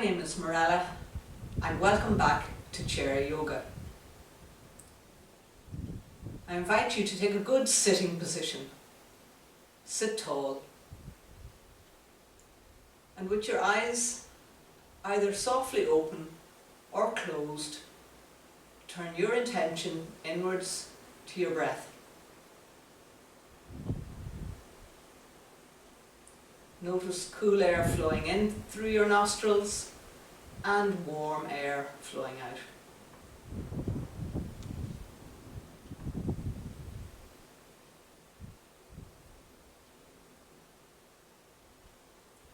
name is Marella and welcome back to Chair Yoga. I invite you to take a good sitting position. Sit tall and with your eyes either softly open or closed, turn your attention inwards to your breath. Notice cool air flowing in through your nostrils and warm air flowing out.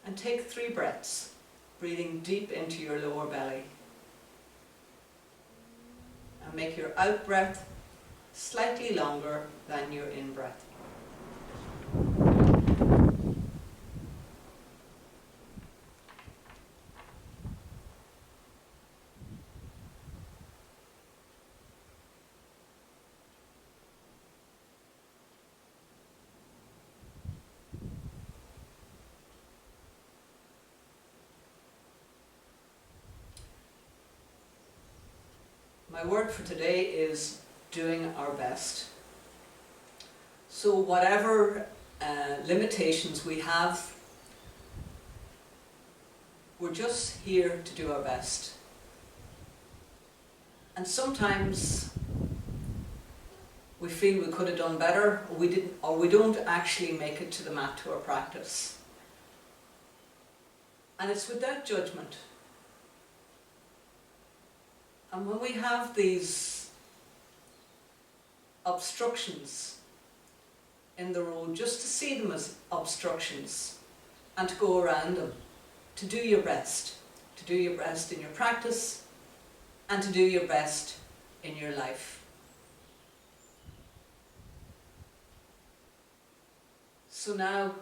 And take 3 breaths, breathing deep into your lower belly. And make your out breath slightly longer than your in breath. My word for today is doing our best. So whatever limitations we have, we're just here to do our best. And sometimes we feel we could have done better, or we didn't, or we don't actually make it to the mat to our practice. And it's without judgment. And when we have these obstructions in the road, just to see them as obstructions and to go around them, to do your best in your practice and to do your best in your life. So now,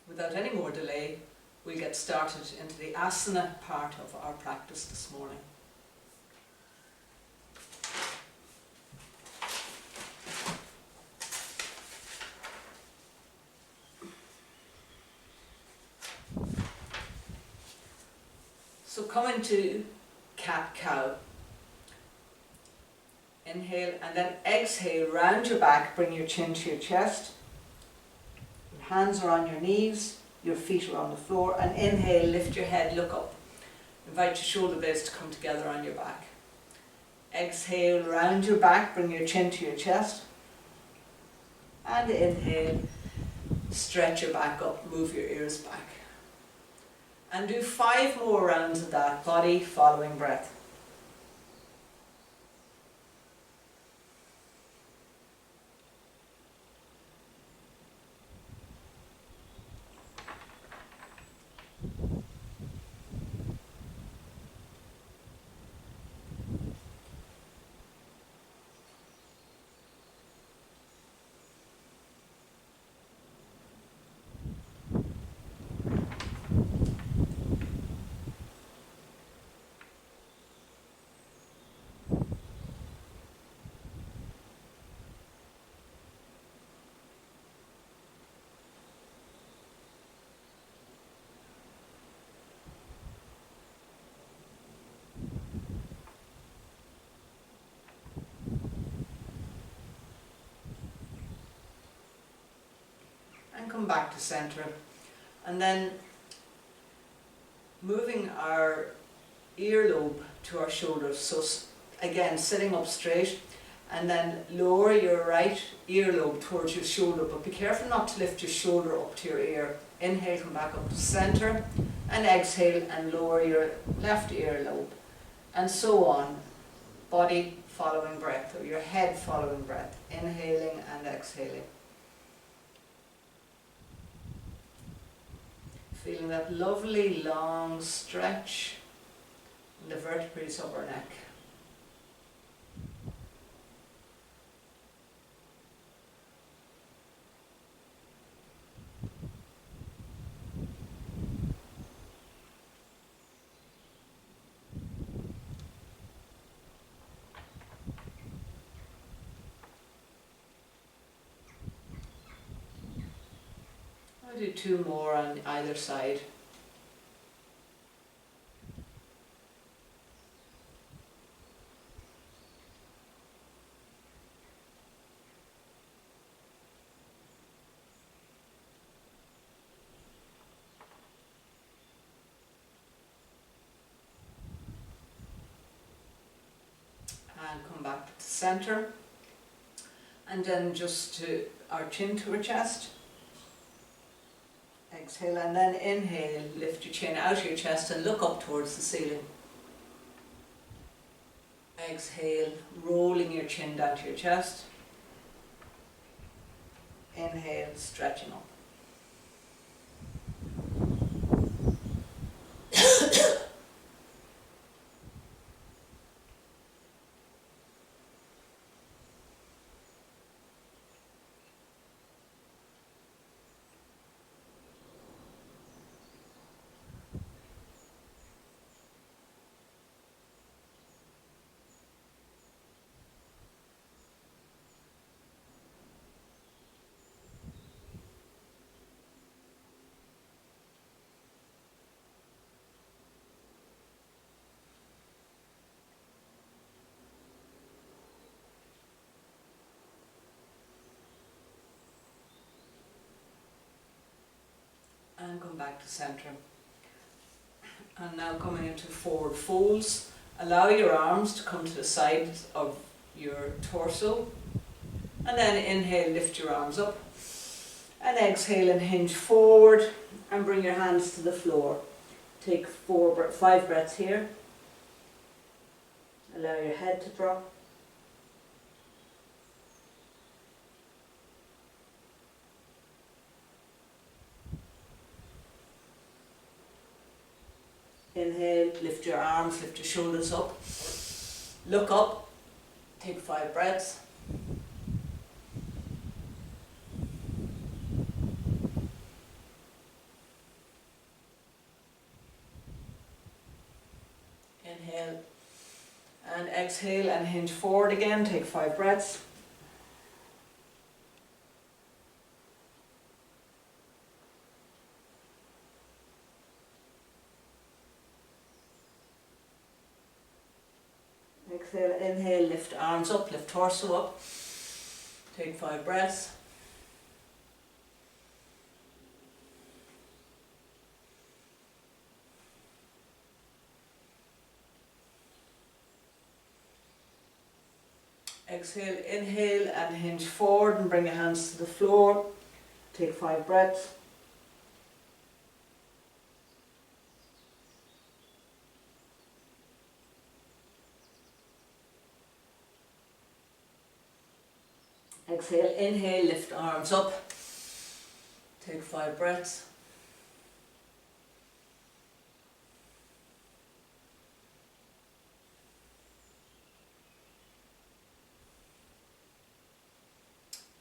without any more delay, we'll get started into the asana part of our practice this morning. So come into cat-cow. Inhale and then exhale, round your back, bring your chin to your chest. Your hands are on your knees, your feet are on the floor, and inhale, lift your head, look up. Invite your shoulder blades to come together on your back. Exhale, round your back, bring your chin to your chest. And inhale, stretch your back up, move your ears back. And do 5 more rounds of that, body following breath. And come back to center. And then moving our earlobe to our shoulders. So again, sitting up straight, and then lower your right earlobe towards your shoulder, but be careful not to lift your shoulder up to your ear. Inhale, come back up to center, and exhale and lower your left earlobe. And so on, body following breath, or your head following breath, inhaling and exhaling. Feeling that lovely long stretch in the vertebrae of our neck. I'll do 2 more on either side. center, and then just to our chin to our chest. Exhale, and then inhale, lift your chin out of your chest and look up towards the ceiling. Exhale, rolling your chin down to your chest. Inhale, stretching up. And come back to center. And now coming into forward folds. Allow your arms to come to the sides of your torso. And then inhale, lift your arms up. And exhale and hinge forward and bring your hands to the floor. Take 5 breaths here. Allow your head to drop. Inhale, lift your arms, lift your shoulders up. Look up, take 5 breaths. Inhale and exhale and hinge forward again, take 5 breaths. Exhale, inhale, lift arms up, lift torso up. Take 5 breaths. Exhale, inhale and hinge forward and bring your hands to the floor. Take 5 breaths. Exhale, inhale, lift arms up. Take 5 breaths.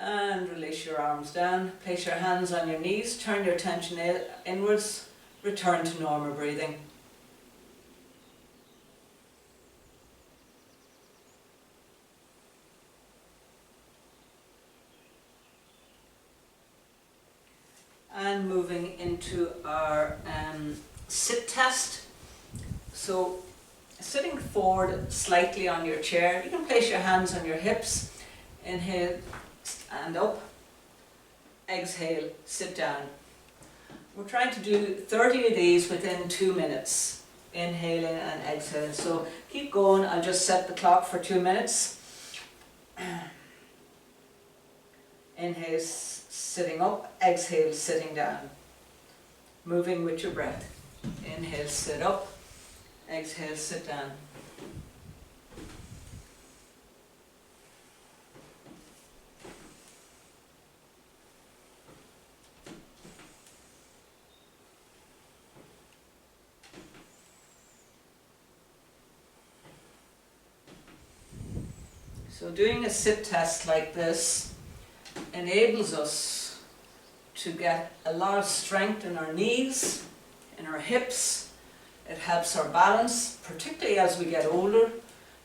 And release your arms down. Place your hands on your knees. Turn your attention inwards. Return to normal breathing. And moving into our sit test. So sitting forward slightly on your chair, you can place your hands on your hips. Inhale, stand up. Exhale, sit down. We're trying to do 30 of these within 2 minutes. Inhaling and exhaling. So keep going. I'll just set the clock for 2 minutes. Inhale, sitting up. Exhale, sitting down. Moving with your breath. Inhale, sit up. Exhale, sit down. So doing a sit test like this enables us to get a lot of strength in our knees, in our hips. It helps our balance, particularly as we get older.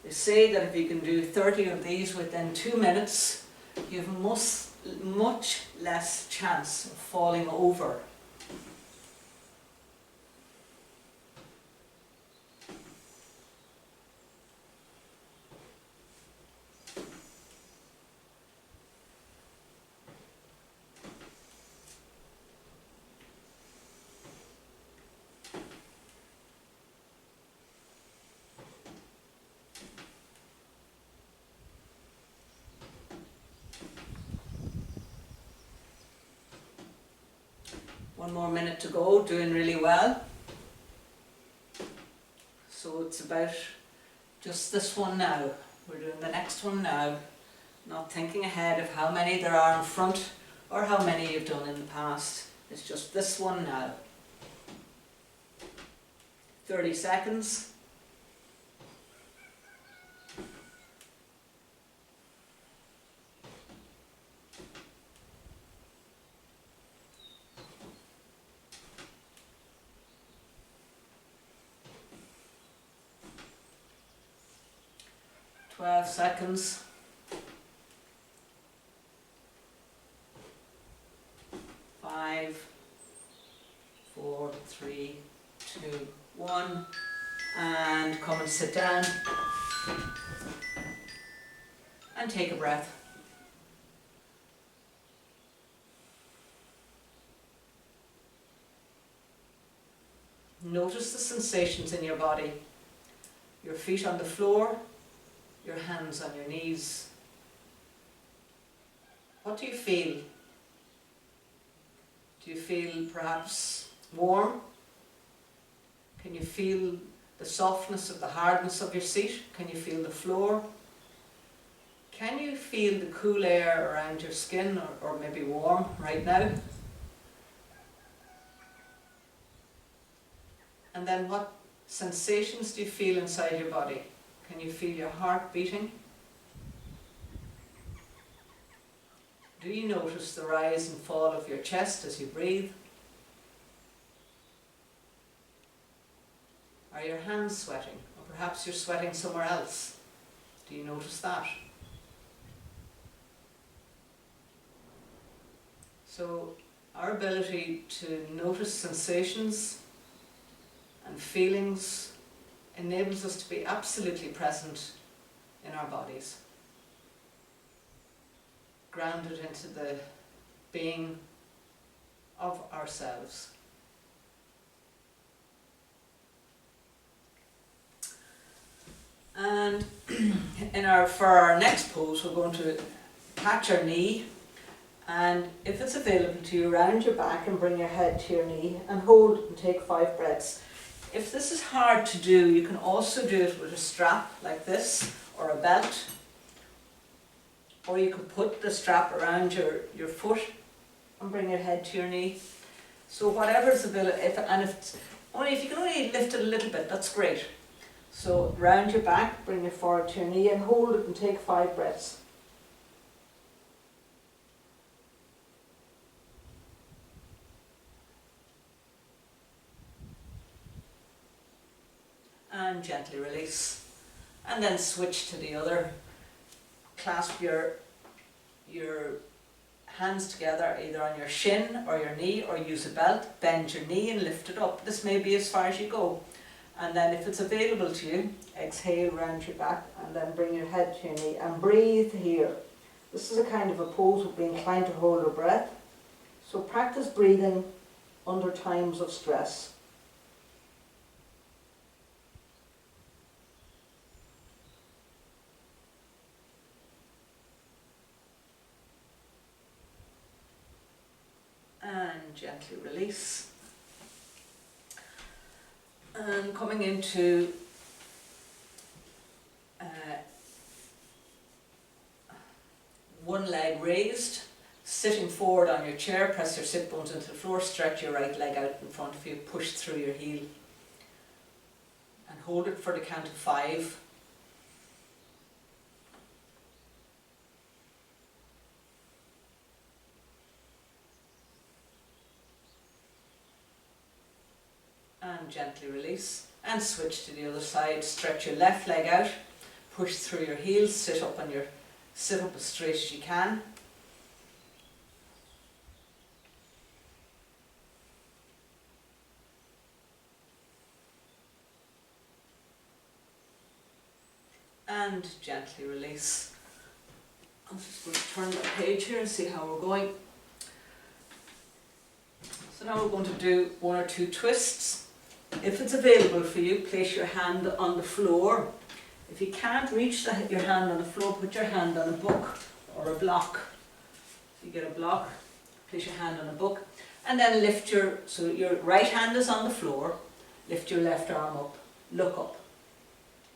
They say that if you can do 30 of these within 2 minutes, you have much less chance of falling over. 1 more minute to go, doing really well. So it's about just this one now. We're doing the next one now, not thinking ahead of how many there are in front or how many you've done in the past. It's just this one now. 30 seconds. Seconds. 5, 4, 3, 2, 1, and come and sit down and take a breath. Notice the sensations in your body, your feet on the floor, your hands on your knees. What do you feel? Do you feel perhaps warm? Can you feel the softness of the hardness of your seat? Can you feel the floor? Can you feel the cool air around your skin, or maybe warm right now? And then what sensations do you feel inside your body? Can you feel your heart beating? Do you notice the rise and fall of your chest as you breathe? Are your hands sweating? Or perhaps you're sweating somewhere else. Do you notice that? So our ability to notice sensations and feelings enables us to be absolutely present in our bodies, grounded into the being of ourselves. And for our next pose, we're going to catch our knee, and if it's available to you, round your back and bring your head to your knee and hold and take 5 breaths. If this is hard to do, you can also do it with a strap like this, or a belt, or you can put the strap around your foot and bring your head to your knee. So whatever is available, if you can only lift it a little bit, that's great. So round your back, bring it forward to your knee and hold it and take 5 breaths. And gently release. And then switch to the other. Clasp your hands together either on your shin or your knee, or use a belt. Bend your knee and lift it up. This may be as far as you go. And then if it's available to you, exhale round your back and then bring your head to your knee and breathe here. This is a kind of a pose of being inclined to hold your breath. So practice breathing under times of stress. And gently release. And coming into one leg raised, sitting forward on your chair, press your sit bones into the floor, stretch your right leg out in front of you, push through your heel. And hold it for the count of 5. And gently release and switch to the other side. Stretch your left leg out, push through your heels, sit up as straight as you can. And gently release. I'm just going to turn the page here and see how we're going. So now we're going to do 1 or 2 twists. If it's available for you, place your hand on the floor. If you can't reach your hand on the floor, put your hand on a book or a block. If you get a block, place your hand on a book And then so your right hand is on the floor, lift your left arm up, look up.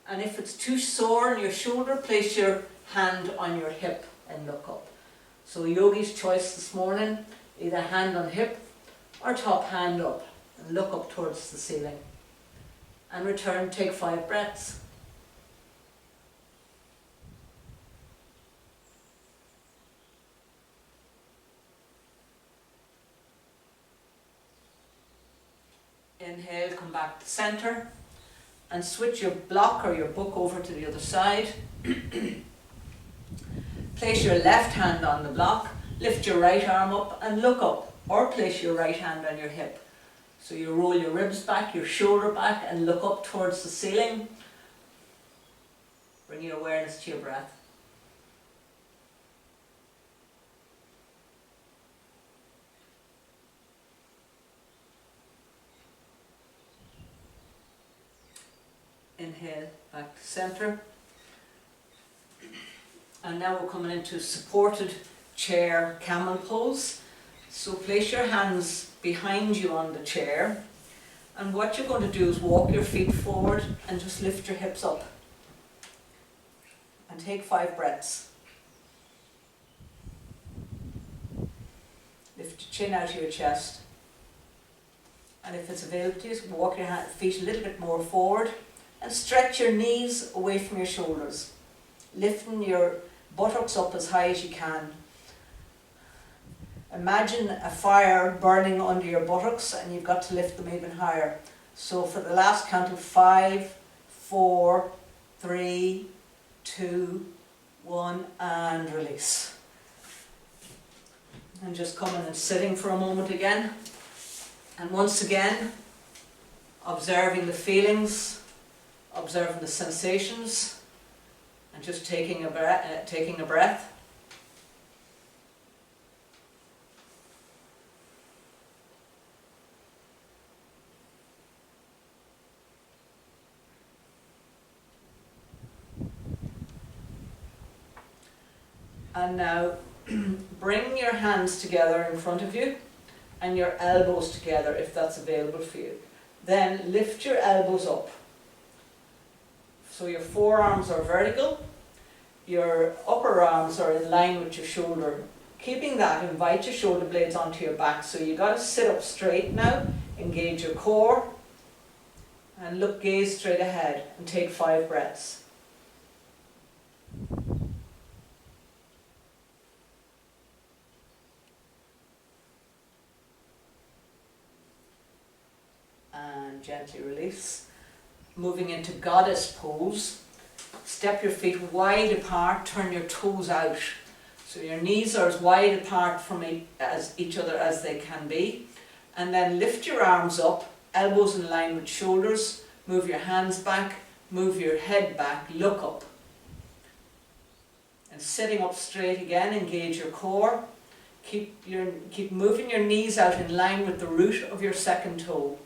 And if it's too sore in your shoulder, place your hand on your hip and look up. So yogi's choice this morning, either hand on hip or top hand up and look up towards the ceiling. And return, take 5 breaths. Inhale, come back to center and switch your block or your book over to the other side. Place your left hand on the block, lift your right arm up and look up, or place your right hand on your hip. So you roll your ribs back, your shoulder back and look up towards the ceiling. Bring your awareness to your breath. Inhale, back to center. And now we're coming into supported chair camel pose. So place your hands behind you on the chair. And what you're going to do is walk your feet forward and just lift your hips up. And take 5 breaths. Lift your chin out of your chest. And if it's available to you, walk your feet a little bit more forward. And stretch your knees away from your shoulders, lifting your buttocks up as high as you can. Imagine a fire burning under your buttocks and you've got to lift them even higher. So for the last count of 5, 4, 3, 2, 1 and release. And just coming and sitting for a moment again. And once again, observing the feelings, observing the sensations, and just taking a breath. And now bring your hands together in front of you and your elbows together if that's available for you. Then lift your elbows up. So your forearms are vertical, your upper arms are in line with your shoulder. Keeping that, invite your shoulder blades onto your back. So you got to sit up straight now, engage your core, and look, gaze straight ahead and take 5 breaths. And gently release. Moving into goddess pose. Step your feet wide apart, turn your toes out. So your knees are as wide apart from each other as they can be. And then lift your arms up, elbows in line with shoulders. Move your hands back, move your head back, look up. And sitting up straight again, engage your core. Keep moving your knees out in line with the root of your second toe.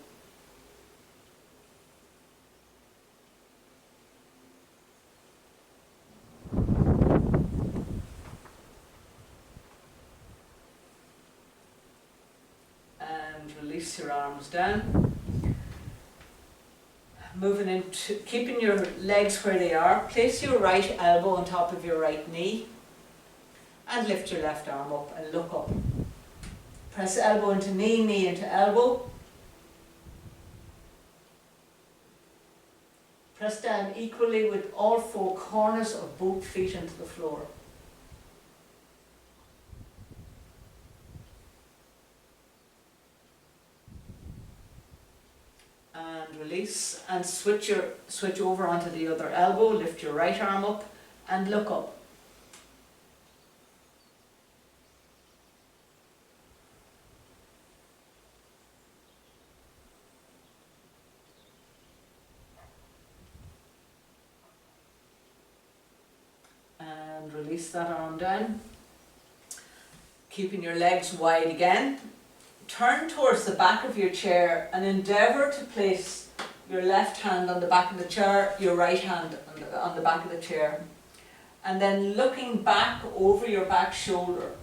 Release your arms down. Moving into, keeping your legs where they are, place your right elbow on top of your right knee and lift your left arm up and look up. Press elbow into knee, knee into elbow. Press down equally with all 4 corners of both feet into the floor. And release, and switch over onto the other elbow, lift your right arm up and look up. And release that arm down. Keeping your legs wide again. Turn towards the back of your chair and endeavour to place your left hand on the back of the chair, your right hand on the back of the chair. And then looking back over your back shoulder,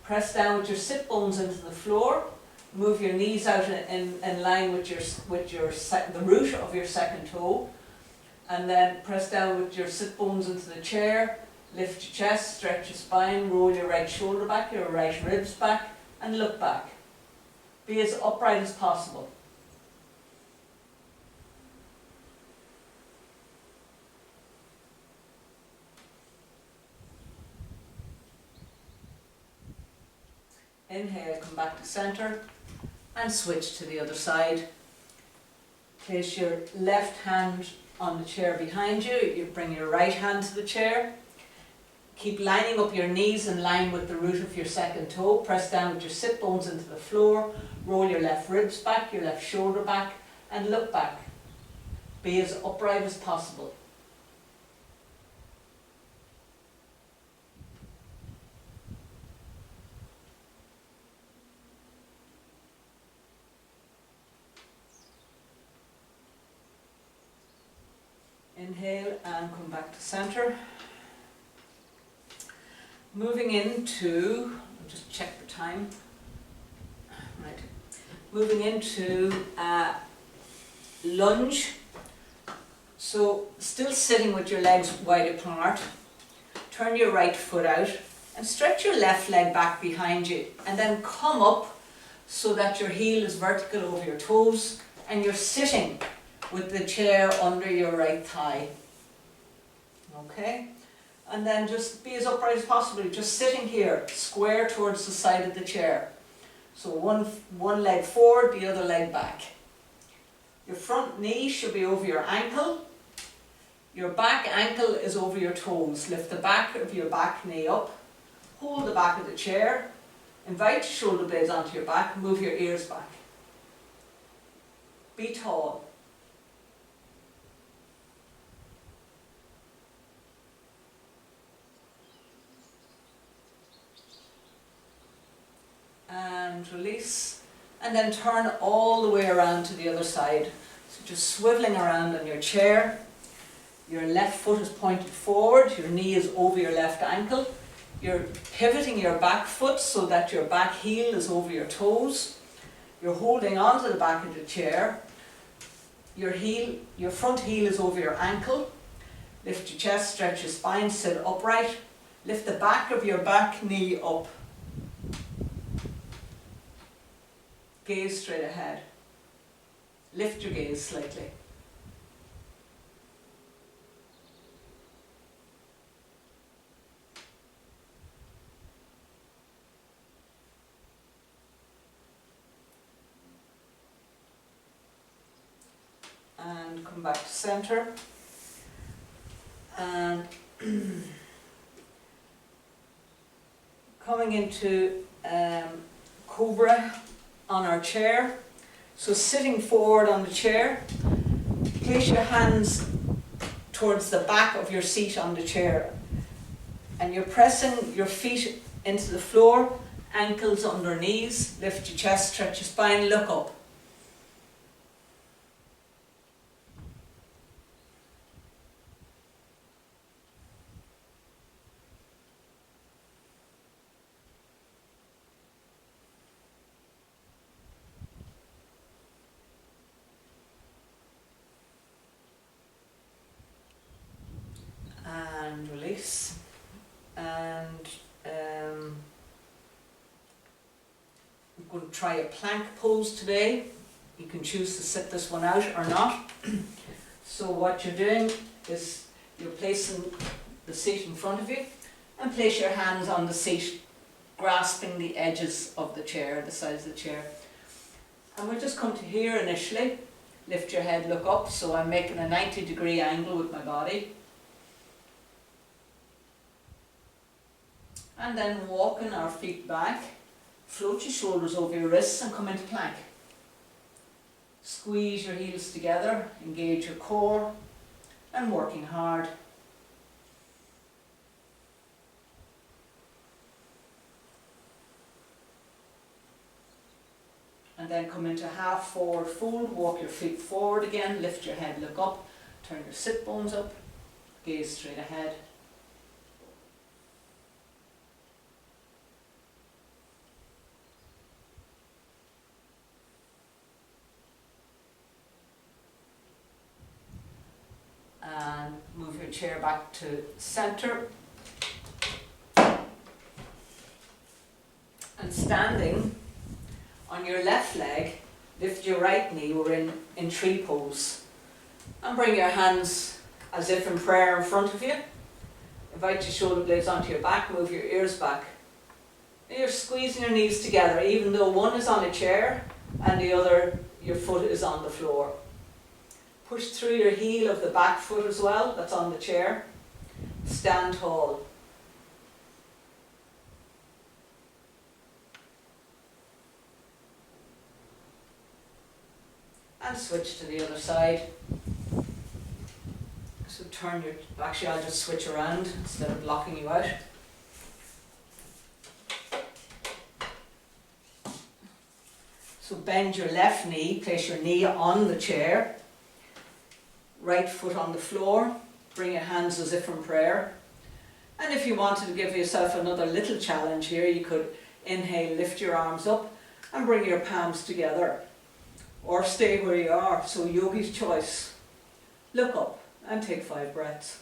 press down with your sit bones into the floor Move your knees out in line with the root of your second toe, and then press down with your sit bones into the chair. Lift your chest, stretch your spine, roll your right shoulder back, your right ribs back, and look back. Be as upright as possible. Inhale, come back to centre, and switch to the other side. Place your left hand on the chair behind you. You bring your right hand to the chair. Keep lining up your knees in line with the root of your second toe. Press down with your sit bones into the floor. Roll your left ribs back, your left shoulder back, and look back. Be as upright as possible. Inhale and come back to centre. Moving into, I'll just check the time. Right. Moving into lunge. So still sitting with your legs wide apart. Turn your right foot out and stretch your left leg back behind you, and then come up so that your heel is vertical over your toes and you're sitting with the chair under your right thigh. Okay? And then just be as upright as possible, just sitting here, square towards the side of the chair. So one leg forward, the other leg back. Your front knee should be over your ankle. Your back ankle is over your toes. Lift the back of your back knee up. Hold the back of the chair. Invite your shoulder blades onto your back. Move your ears back. Be tall. And release, and then turn all the way around to the other side. So just swiveling around on your chair. Your left foot is pointed forward, your knee is over your left ankle. You're pivoting your back foot so that your back heel is over your toes. You're holding onto the back of the chair. Your front heel is over your ankle. Lift your chest, stretch your spine, sit upright. Lift the back of your back knee up. Gaze straight ahead. Lift your gaze slightly. And come back to centre. And coming into Cobra on our chair. So sitting forward on the chair, place your hands towards the back of your seat on the chair, and you're pressing your feet into the floor, ankles under knees. Lift your chest, stretch your spine, look up. And release. And I'm going to try a plank pose today. You can choose to sit this one out or not. So what you're doing is you're placing the seat in front of you and place your hands on the seat, grasping the edges of the chair, the sides of the chair. And we'll just come to here initially. Lift your head, look up. So I'm making a 90-degree angle with my body. And then walking our feet back, float your shoulders over your wrists and come into plank. Squeeze your heels together, engage your core, and working hard. And then come into half forward fold, walk your feet forward again, lift your head, look up, turn your sit bones up, gaze straight ahead. chair back to centre. And standing on your left leg, lift your right knee. We're in tree pose. And bring your hands as if in prayer in front of you. Invite your shoulder blades onto your back, move your ears back. And you're squeezing your knees together, even though one is on a chair and the other, your foot is on the floor. Push through your heel of the back foot as well, that's on the chair. Stand tall. And switch to the other side. So turn your, actually I'll just switch around instead of blocking you out. So bend your left knee, place your knee on the chair, right foot on the floor, bring your hands as if in prayer. And if you wanted to give yourself another little challenge here, you could inhale, lift your arms up and bring your palms together. Or stay where you are, so yogi's choice. Look up and take 5 breaths.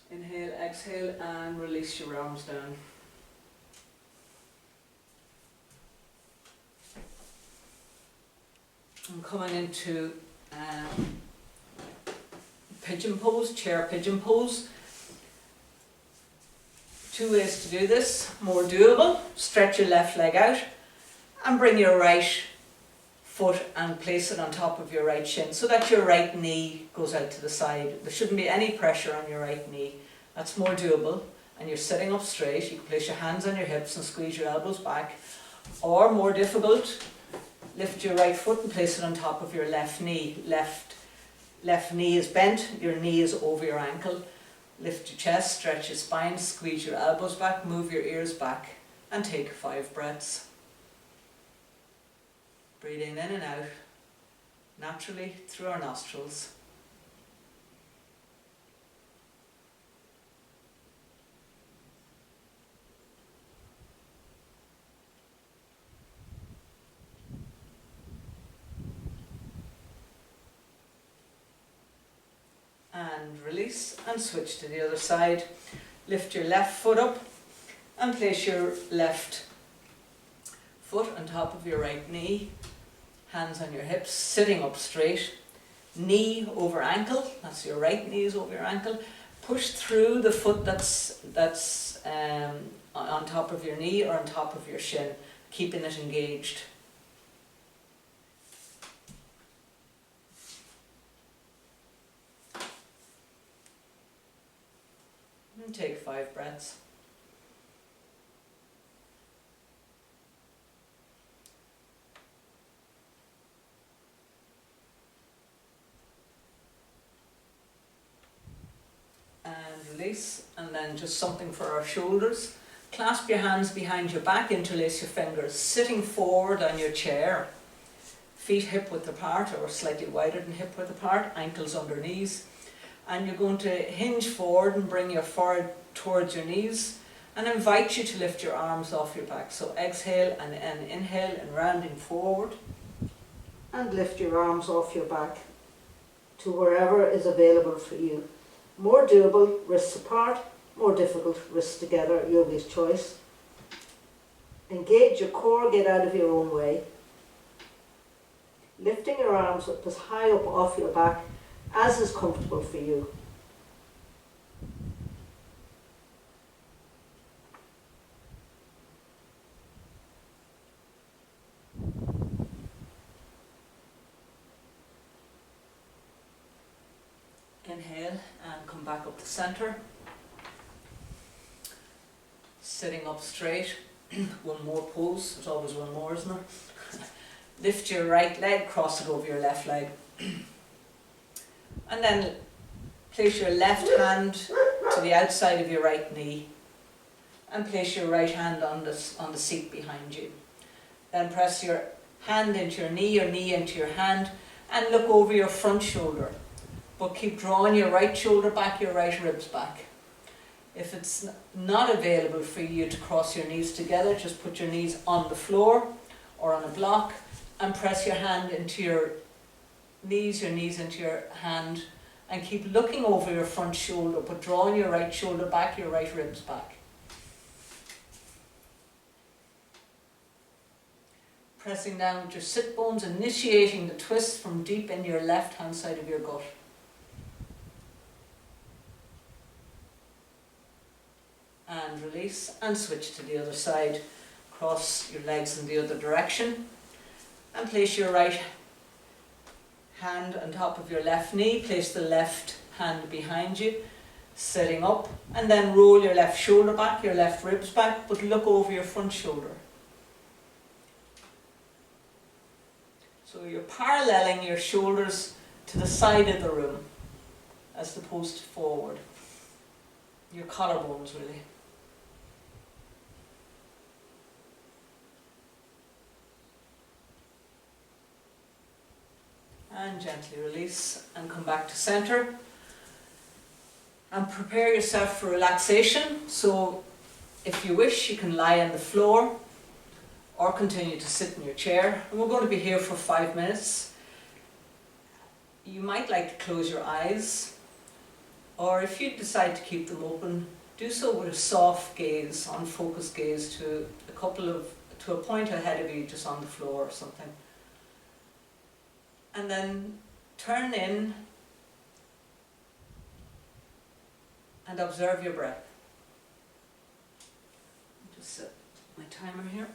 Inhale, exhale and release your arms down. I'm coming into pigeon pose, chair pigeon pose. 2 ways to do this, more doable. Stretch your left leg out and bring your right foot and place it on top of your right shin so that your right knee goes out to the side. There shouldn't be any pressure on your right knee. That's more doable. And you're sitting up straight. You can place your hands on your hips and squeeze your elbows back. Or more difficult, lift your right foot and place it on top of your left knee. Left knee is bent, your knee is over your ankle. Lift your chest, stretch your spine, squeeze your elbows back, move your ears back and take 5 breaths. Breathing in and out, naturally through our nostrils. And release and switch to the other side. Lift your left foot up and place your left foot on top of your right knee. Hands on your hips, sitting up straight. Knee over ankle, that's your right knee is over your ankle. Push through the foot that's on top of your knee or on top of your shin, keeping it engaged. And take 5 breaths. And release, and then just something for our shoulders. Clasp your hands behind your back, interlace your fingers, sitting forward on your chair. Feet hip width apart or slightly wider than hip width apart, ankles under knees. And you're going to hinge forward and bring your forehead towards your knees and invite you to lift your arms off your back. So exhale and inhale and rounding forward. And lift your arms off your back to wherever is available for you. More doable, wrists apart. More difficult, wrists together, yogi's choice. Engage your core, get out of your own way. Lifting your arms up as high up off your back as is comfortable for you. Inhale and come back up to center. Sitting up straight. One more pose. There's always one more, isn't there? Lift your right leg, cross it over your left leg. And then place your left hand to the outside of your right knee and place your right hand on the seat behind you. Then press your hand into your knee into your hand and look over your front shoulder. But keep drawing your right shoulder back, your right ribs back. If it's not available for you to cross your knees together, just put your knees on the floor or on a block and press your hand into your knees into your hand, and keep looking over your front shoulder, but drawing your right shoulder back, your right ribs back. Pressing down with your sit bones, initiating the twist from deep in your left hand side of your gut. And release, and switch to the other side. Cross your legs in the other direction and place your right hand on top of your left knee. Place the left hand behind you, sitting up, and then roll your left shoulder back, your left ribs back, but look over your front shoulder. So you're paralleling your shoulders to the side of the room as opposed to forward. Your collarbones, really. And gently release and come back to center. And prepare yourself for relaxation. So if you wish, you can lie on the floor or continue to sit in your chair. And we're going to be here for 5 minutes. You might like to close your eyes, or if you decide to keep them open, do so with a soft gaze, unfocused gaze to a point ahead of you, just on the floor or something. And then turn in and observe your breath. Just set my timer here.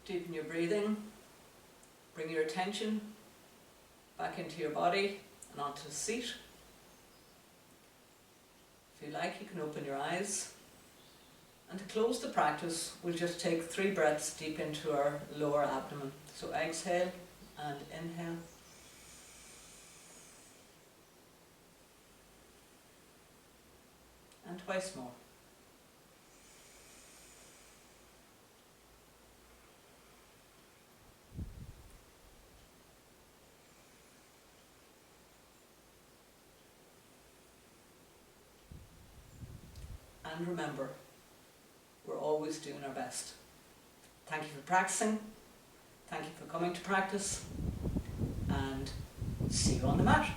Deepen your breathing. Bring your attention back into your body and onto the seat. If you like, you can open your eyes. And to close the practice, we'll just take 3 breaths deep into our lower abdomen. So exhale and inhale. And twice more. And remember, we're always doing our best. Thank you for practicing. Thank you for coming to practice. And see you on the mat.